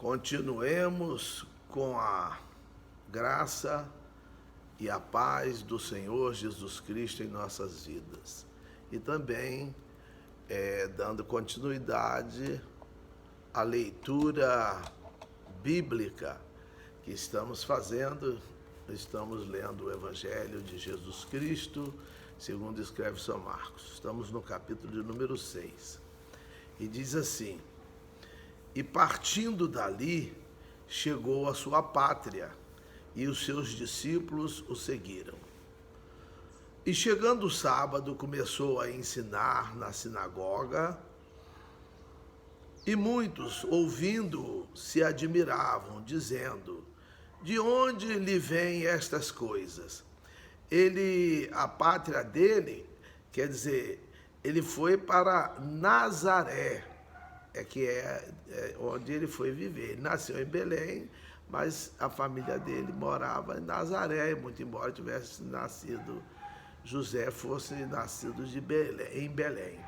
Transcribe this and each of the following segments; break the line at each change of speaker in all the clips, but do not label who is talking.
Continuemos com a graça e a paz do Senhor Jesus Cristo em nossas vidas. E também dando continuidade à leitura bíblica que estamos fazendo. Estamos lendo o Evangelho de Jesus Cristo, segundo escreve São Marcos. Estamos no capítulo de número 6. E diz assim: E partindo dali, chegou à sua pátria, e os seus discípulos o seguiram. E chegando o sábado, começou a ensinar na sinagoga, e muitos, ouvindo, se admiravam, dizendo: De onde lhe vêm estas coisas? A pátria dele, quer dizer, ele foi para Nazaré, que é onde ele foi viver. Ele nasceu em Belém, mas a família dele morava em Nazaré, muito embora tivesse nascido, José fosse nascido em Belém.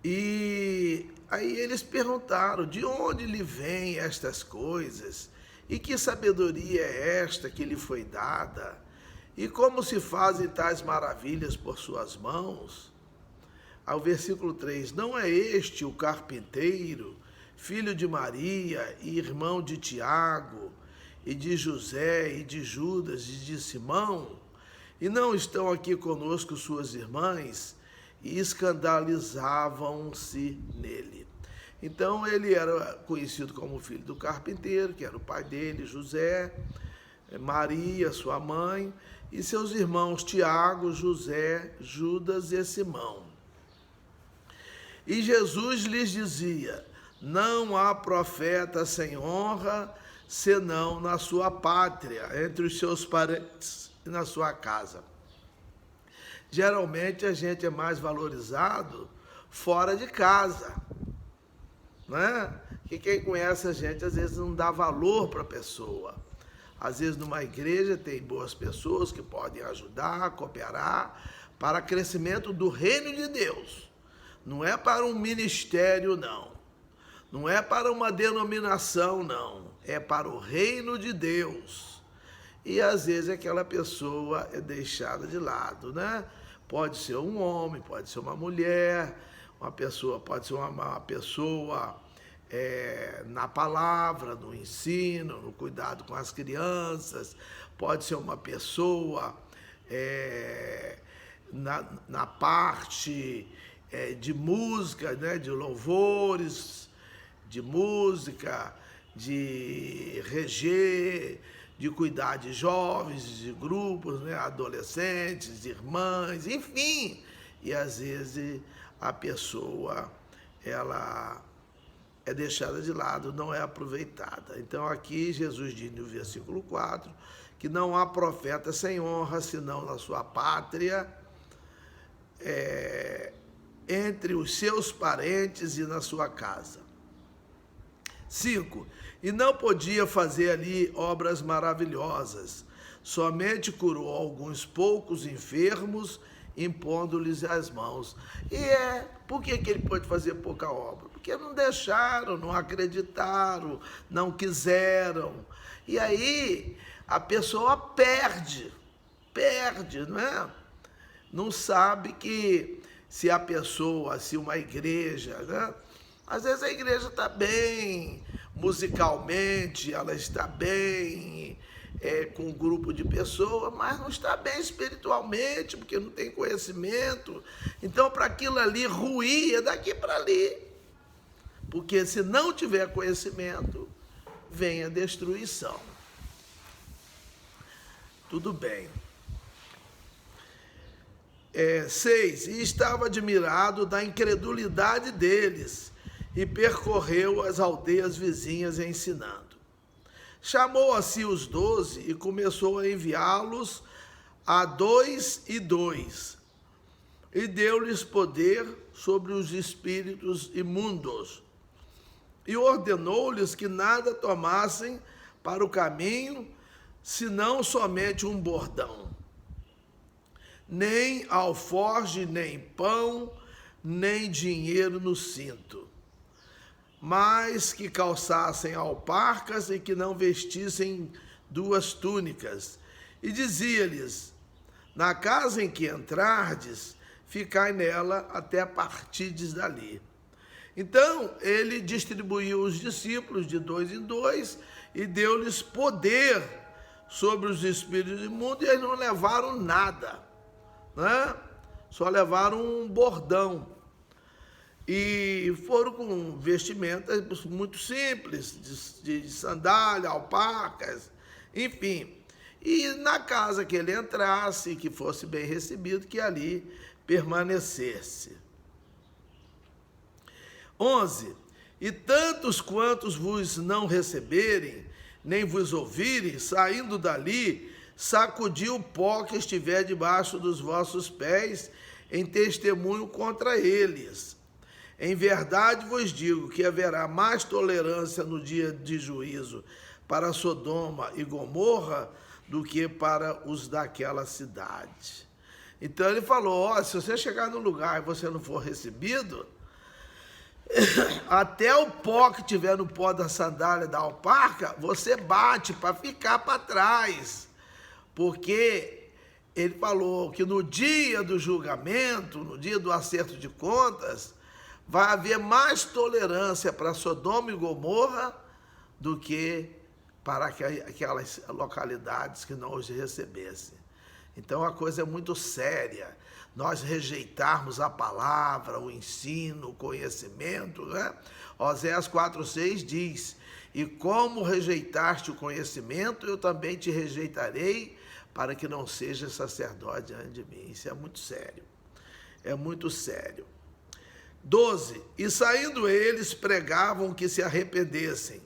E aí eles perguntaram: de onde lhe vêm estas coisas? E que sabedoria é esta que lhe foi dada? E como se fazem tais maravilhas por suas mãos? Ao versículo 3, não é este o carpinteiro, filho de Maria e irmão de Tiago, e de José, e de Judas, e de Simão? E não estão aqui conosco suas irmãs? E escandalizavam-se nele. Então ele era conhecido como filho do carpinteiro, que era o pai dele, José, Maria, sua mãe, e seus irmãos Tiago, José, Judas e Simão. E Jesus lhes dizia: não há profeta sem honra, senão na sua pátria, entre os seus parentes e na sua casa. Geralmente a gente é mais valorizado fora de casa, né? Que quem conhece a gente às vezes não dá valor para a pessoa. Às vezes numa igreja tem boas pessoas que podem ajudar, cooperar para o crescimento do reino de Deus. Não é para um ministério, não. Não é para uma denominação, não. É para o reino de Deus. E às vezes aquela pessoa é deixada de lado, né? Pode ser um homem, pode ser uma mulher, pode ser uma pessoa na palavra, no ensino, no cuidado com as crianças, pode ser uma pessoa na parte de música, né, de louvores, de música, de reger, de cuidar de jovens, de grupos, né, adolescentes, irmãs, enfim. E às vezes a pessoa, ela é deixada de lado, não é aproveitada. Então aqui Jesus diz no versículo 4, que não há profeta sem honra, senão na sua pátria, entre os seus parentes e na sua casa. 5. E não podia fazer ali obras maravilhosas, somente curou alguns poucos enfermos, impondo-lhes as mãos. Por que ele pode fazer pouca obra? Porque não deixaram, não acreditaram, não quiseram. E aí a pessoa perde, não é? Não sabe que se uma igreja, né? Às vezes a igreja está bem, musicalmente, ela está bem com um grupo de pessoas, mas não está bem espiritualmente, porque não tem conhecimento. Então, para aquilo ali ruir, é daqui para ali. Porque se não tiver conhecimento, vem a destruição. Tudo bem. 6. E estava admirado da incredulidade deles, e percorreu as aldeias vizinhas ensinando. Chamou a si os 12 e começou a enviá-los a 2 e 2, e deu-lhes poder sobre os espíritos imundos, e ordenou-lhes que nada tomassem para o caminho, senão somente um bordão. Nem alforje, nem pão, nem dinheiro no cinto. mas que calçassem alparcas e que não vestissem 2 túnicas. E dizia-lhes: na casa em que entrardes, ficai nela até partirdes dali. Então ele distribuiu os discípulos de 2 em 2 e deu-lhes poder sobre os espíritos imundos, e eles não levaram nada, né? Só levaram um bordão. E foram com vestimentas muito simples, de sandália, alpacas, enfim. E na casa que ele entrasse, que fosse bem recebido, que ali permanecesse. 11. E tantos quantos vos não receberem, nem vos ouvirem, saindo dali, sacudi o pó que estiver debaixo dos vossos pés, em testemunho contra eles. Em verdade vos digo que haverá mais tolerância no dia de juízo para Sodoma e Gomorra do que para os daquela cidade. Então ele falou: se você chegar no lugar e você não for recebido, até o pó que tiver no pó da sandália da alparca, você bate para ficar para trás. Porque ele falou que no dia do julgamento, no dia do acerto de contas, vai haver mais tolerância para Sodoma e Gomorra do que para aquelas localidades que não os recebessem. Então a coisa é muito séria. Nós rejeitarmos a palavra, o ensino, o conhecimento, né? Oséias 4,6 diz: e como rejeitaste o conhecimento, eu também te rejeitarei, para que não seja sacerdote diante de mim. Isso é muito sério. É muito sério. 12. E saindo eles, pregavam que se arrependessem,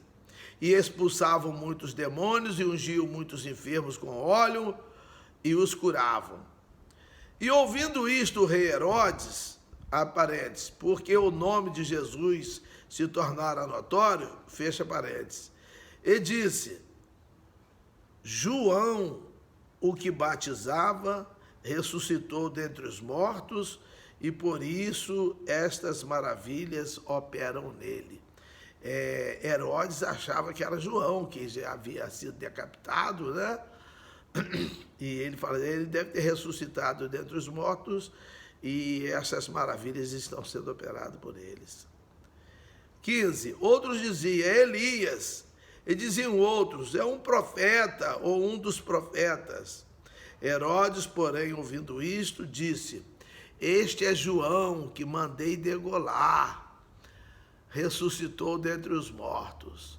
e expulsavam muitos demônios, e ungiam muitos enfermos com óleo, e os curavam. E ouvindo isto, o rei Herodes, parênteses, porque o nome de Jesus se tornara notório, fecha parênteses, e disse: João, o que batizava, ressuscitou dentre os mortos, e por isso estas maravilhas operam nele. Herodes achava que era João, que já havia sido decapitado, né? E ele fala: ele deve ter ressuscitado dentre os mortos, e essas maravilhas estão sendo operadas por eles. 15. Outros diziam: é Elias. E diziam outros: é um profeta ou um dos profetas. Herodes, porém, ouvindo isto, disse: este é João, que mandei degolar. Ressuscitou dentre os mortos.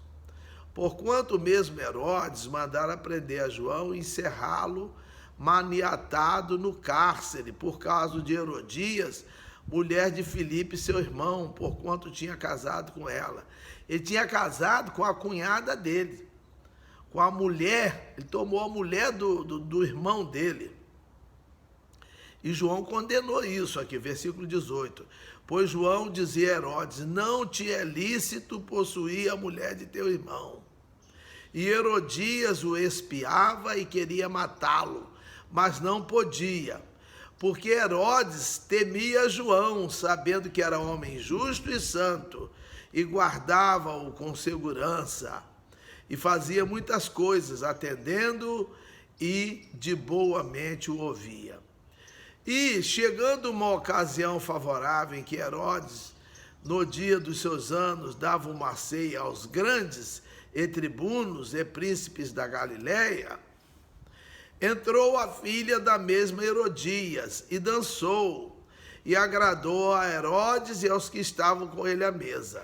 Porquanto mesmo Herodes mandara prender a João e encerrá-lo maniatado no cárcere, por causa de Herodias, mulher de Filipe, seu irmão, porquanto tinha casado com ela. Ele tinha casado com a cunhada dele, com a mulher, ele tomou a mulher do irmão dele. E João condenou isso aqui, versículo 18. Pois João dizia a Herodes: não te é lícito possuir a mulher de teu irmão. E Herodias o espiava e queria matá-lo, mas não podia, porque Herodes temia João, sabendo que era homem justo e santo, e guardava-o com segurança, e fazia muitas coisas, atendendo e de boa mente o ouvia. E, chegando uma ocasião favorável em que Herodes, no dia dos seus anos, dava uma ceia aos grandes e tribunos e príncipes da Galileia, entrou a filha da mesma Herodias e dançou, e agradou a Herodes e aos que estavam com ele à mesa.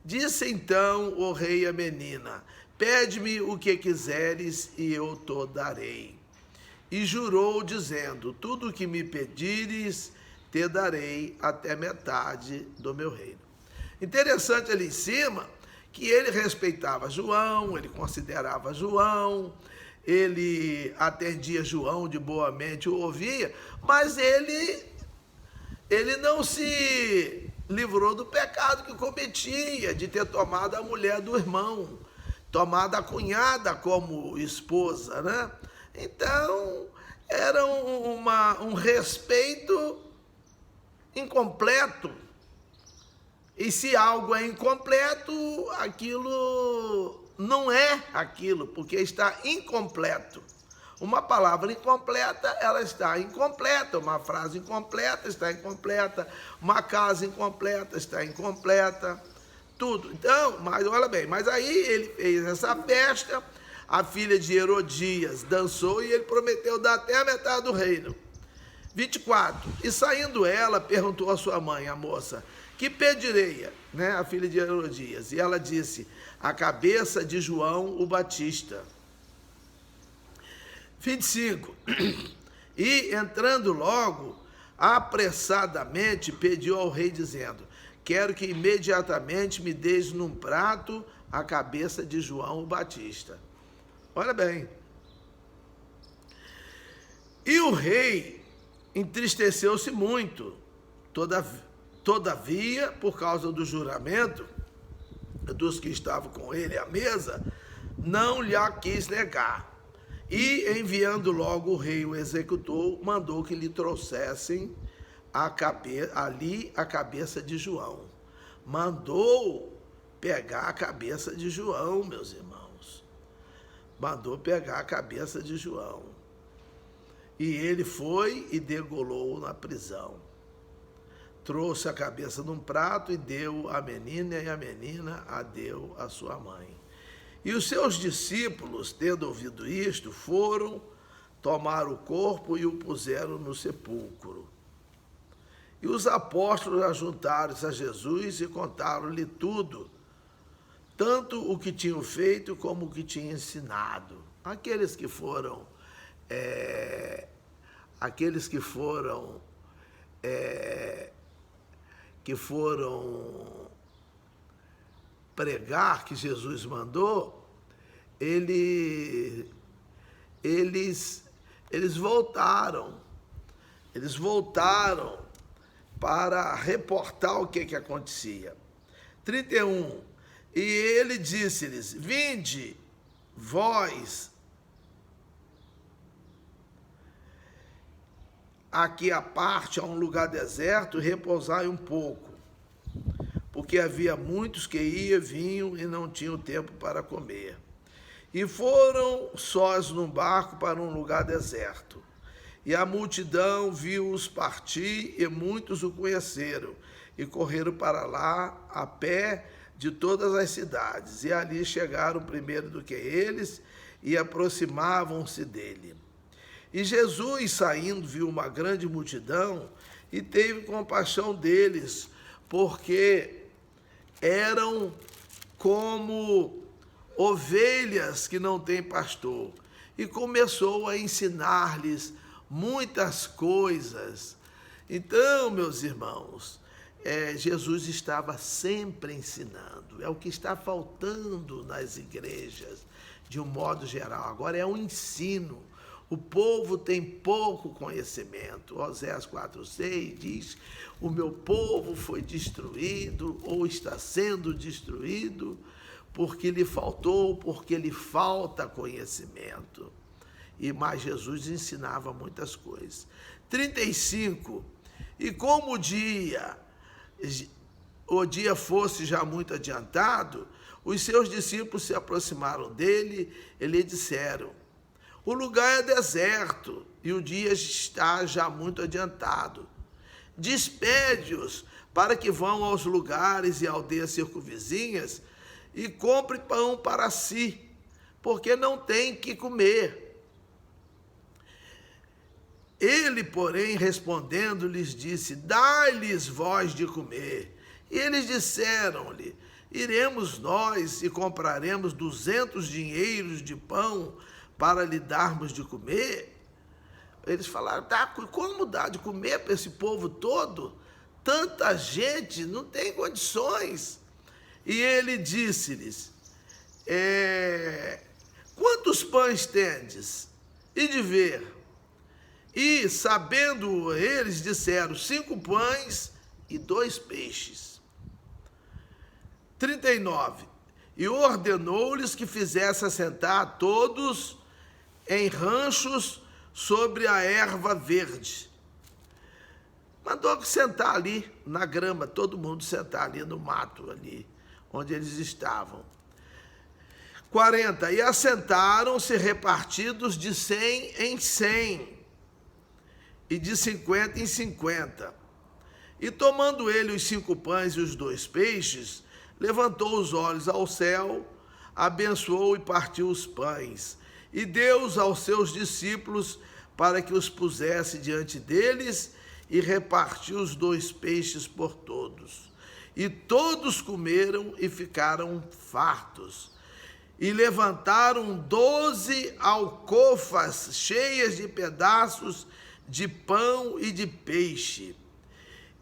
Disse então o rei à menina: pede-me o que quiseres e eu te darei. E jurou, dizendo: tudo o que me pedires, te darei até metade do meu reino. Interessante ali em cima que ele respeitava João, ele considerava João, ele atendia João de boa mente, o ouvia, mas ele não se livrou do pecado que cometia, de ter tomado a mulher do irmão, tomado a cunhada como esposa, né? Então, era um respeito incompleto. E se algo é incompleto, aquilo não é aquilo, porque está incompleto. Uma palavra incompleta, ela está incompleta. Uma frase incompleta está incompleta. Uma casa incompleta está incompleta. Tudo. Então, mas olha bem, mas aí ele fez essa festa, a filha de Herodias dançou e ele prometeu dar até a metade do reino. 24. E saindo ela, perguntou à sua mãe, a moça, que pedirei, né, a filha de Herodias? E ela disse, a cabeça de João o Batista. 25. E entrando logo, apressadamente pediu ao rei, dizendo, quero que imediatamente me deis num prato a cabeça de João o Batista. Olha bem. E o rei entristeceu-se muito, todavia, por causa do juramento dos que estavam com ele à mesa, não lhe a quis negar. E, enviando logo o rei o executor, mandou que lhe trouxessem ali a cabeça de João. Mandou pegar a cabeça de João, meus irmãos. Mandou pegar a cabeça de João. E ele foi e degolou na prisão. Trouxe a cabeça num prato e deu à menina, e a menina a deu à sua mãe. E os seus discípulos, tendo ouvido isto, foram tomar o corpo e o puseram no sepulcro. E os apóstolos ajuntaram-se a Jesus e contaram-lhe tudo, tanto o que tinham feito como o que tinham ensinado. Aqueles que foram pregar, que Jesus mandou, eles voltaram para reportar o que acontecia. 31. E ele disse-lhes, vinde, vós, aqui à parte, a um lugar deserto, repousai um pouco. Porque havia muitos que iam, vinham e não tinham tempo para comer. E foram sós num barco para um lugar deserto. E a multidão viu-os partir e muitos o conheceram. E correram para lá a pé de todas as cidades. E ali chegaram primeiro do que eles e aproximavam-se dele. E Jesus, saindo, viu uma grande multidão e teve compaixão deles, porque eram como ovelhas que não têm pastor. E começou a ensinar-lhes muitas coisas. Então, meus irmãos, Jesus estava sempre ensinando. É o que está faltando nas igrejas, de um modo geral. Agora é um ensino. O povo tem pouco conhecimento. Oséias 4,6 diz, o meu povo foi destruído ou está sendo destruído porque lhe falta conhecimento. Mas Jesus ensinava muitas coisas. 35. E como o dia fosse já muito adiantado, os seus discípulos se aproximaram dele e lhe disseram, o lugar é deserto e o dia está já muito adiantado. Despede-os para que vão aos lugares e aldeias circunvizinhas e compre pão para si, porque não tem que comer. Ele, porém, respondendo, lhes disse, dai-lhes vós de comer. E eles disseram-lhe, iremos nós e compraremos 200 dinheiros de pão para lhe darmos de comer? Eles falaram, como dar de comer para esse povo todo? Tanta gente, não tem condições. E ele disse-lhes, quantos pães tendes? E de ver. E, sabendo eles, disseram, 5 pães e 2 peixes. 39. E ordenou-lhes que fizesse assentar todos em ranchos sobre a erva verde. mandou sentar ali na grama, todo mundo sentar ali no mato, ali onde eles estavam. 40. E assentaram-se repartidos de 100 em 100 e de 50 em 50. E tomando ele os 5 pães e os 2 peixes, levantou os olhos ao céu, abençoou e partiu os pães, e deu-os aos seus discípulos para que os pusesse diante deles, e repartiu os 2 peixes por todos. E todos comeram e ficaram fartos. E levantaram 12 alcofas cheias de pedaços de pão e de peixe.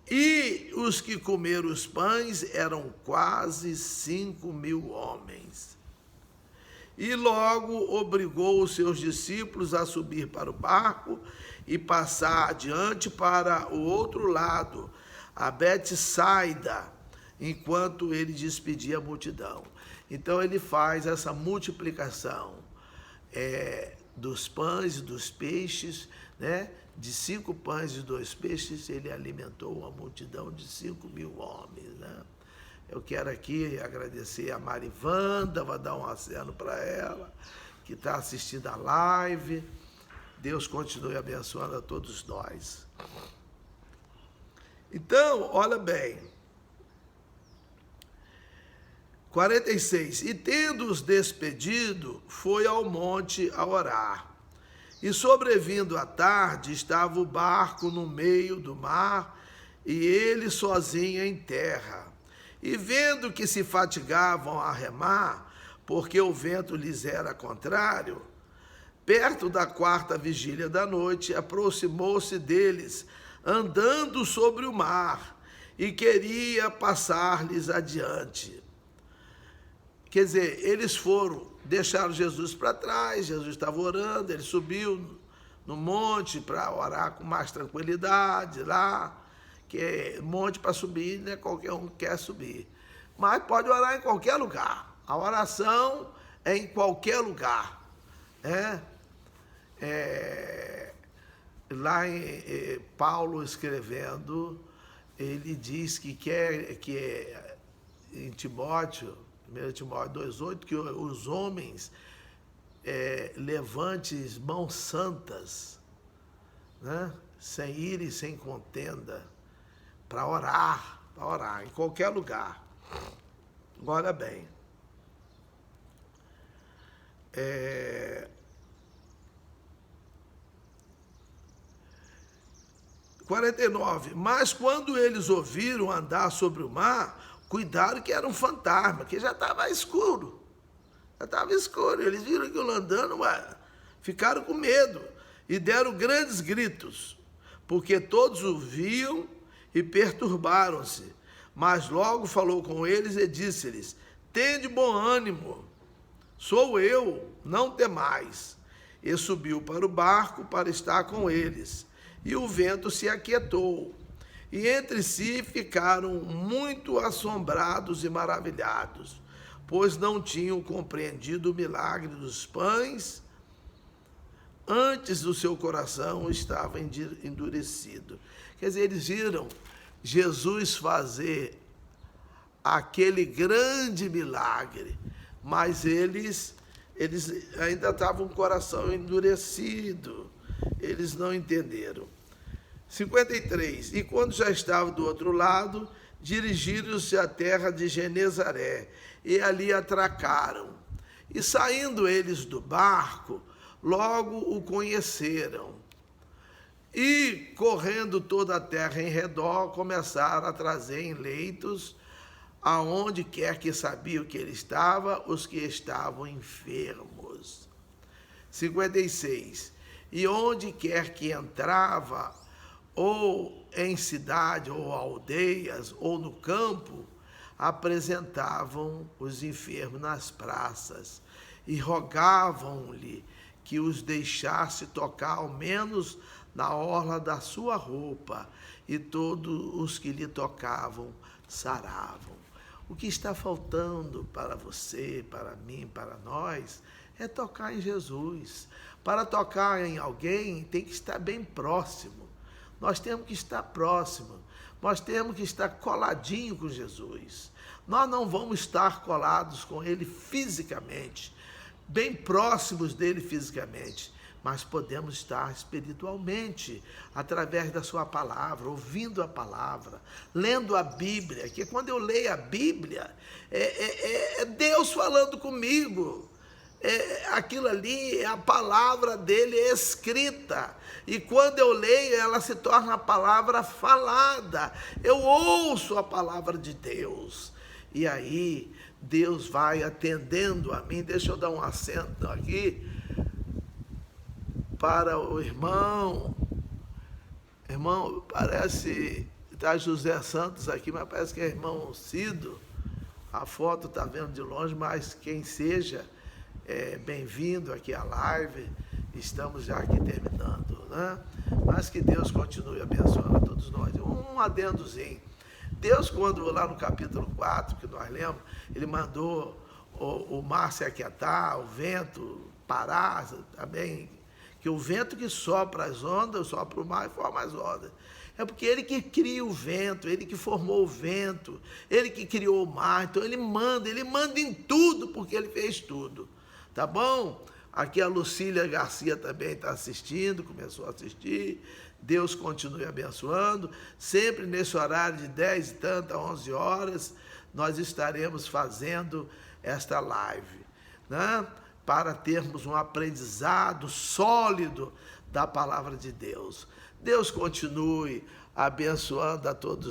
E os que comeram os pães eram quase 5.000 homens. E logo obrigou os seus discípulos a subir para o barco e passar adiante para o outro lado, a Betsaida, enquanto ele despedia a multidão. Então ele faz essa multiplicação dos pães e dos peixes, né? De 5 pães e 2 peixes, ele alimentou uma multidão de 5.000 homens, né? Eu quero aqui agradecer a Marivanda, vou dar um aceno para ela, que está assistindo a live. Deus continue abençoando a todos nós. Então, olha bem. 46. E tendo-os despedido, foi ao monte a orar. E sobrevindo a tarde, estava o barco no meio do mar, e ele sozinho em terra. E vendo que se fatigavam a remar, porque o vento lhes era contrário, perto da 4ª vigília da noite, aproximou-se deles, andando sobre o mar, e queria passar-lhes adiante. Quer dizer, eles deixaram Jesus para trás, Jesus estava orando, ele subiu no monte para orar com mais tranquilidade lá, que é monte para subir, né? Qualquer um quer subir. Mas pode orar em qualquer lugar. A oração é em qualquer lugar. Lá em Paulo escrevendo, ele diz que em Timóteo, 1 Timóteo 2,8, que os homens levantem mãos santas, né? Sem ira e sem contenda, para orar, em qualquer lugar. Olha bem. 49. Mas quando eles ouviram andar sobre o mar, cuidaram que era um fantasma, que já estava escuro. Eles viram aquilo andando, mas ficaram com medo e deram grandes gritos, porque todos o viam e perturbaram-se. Mas logo falou com eles e disse-lhes: tende bom ânimo, sou eu, não temais. E subiu para o barco para estar com eles. E o vento se aquietou. E entre si ficaram muito assombrados e maravilhados, pois não tinham compreendido o milagre dos pães. Antes o seu coração estava endurecido. Quer dizer, eles viram Jesus fazer aquele grande milagre, mas eles ainda estavam com o coração endurecido. Eles não entenderam. 53. E quando já estavam do outro lado, dirigiram-se à terra de Genezaré, e ali atracaram. E saindo eles do barco, logo o conheceram. E, correndo toda a terra em redor, começaram a trazer em leitos, aonde quer que sabiam que ele estava, os que estavam enfermos. 56. E onde quer que entrava, ou em cidade, ou aldeias, ou no campo, apresentavam os enfermos nas praças e rogavam-lhe que os deixasse tocar ao menos na orla da sua roupa, e todos os que lhe tocavam saravam. O que está faltando para você, para mim, para nós, é tocar em Jesus. Para tocar em alguém, tem que estar bem próximo. Nós temos que estar próximo, nós temos que estar coladinho com Jesus. Nós não vamos estar colados com Ele fisicamente, bem próximos dele fisicamente, mas podemos estar espiritualmente, através da sua palavra, ouvindo a palavra, lendo a Bíblia, que quando eu leio a Bíblia, é Deus falando comigo. Aquilo ali é a palavra dele escrita, e quando eu leio, ela se torna a palavra falada. Eu ouço a palavra de Deus, e aí Deus vai atendendo a mim. Deixa eu dar um acento aqui para o irmão. Irmão, parece, está José Santos aqui, mas parece que é irmão Cido. A foto está vendo de longe, mas quem seja, bem-vindo aqui à live. Estamos já aqui terminando, né? Mas que Deus continue abençoando a todos nós. Um adendozinho. Deus, quando lá no capítulo 4, que nós lemos, ele mandou o mar se aquietar, o vento parar, também, que o vento que sopra as ondas, sopra o mar e forma as ondas. É porque ele que cria o vento, ele que formou o vento, ele que criou o mar. Então ele manda em tudo, porque ele fez tudo. Tá bom? Aqui a Lucília Garcia também está assistindo, começou a assistir. Deus continue abençoando. Sempre nesse horário de 10 e tanta, 11 horas, nós estaremos fazendo esta live, né? Para termos um aprendizado sólido da palavra de Deus. Deus continue abençoando a todos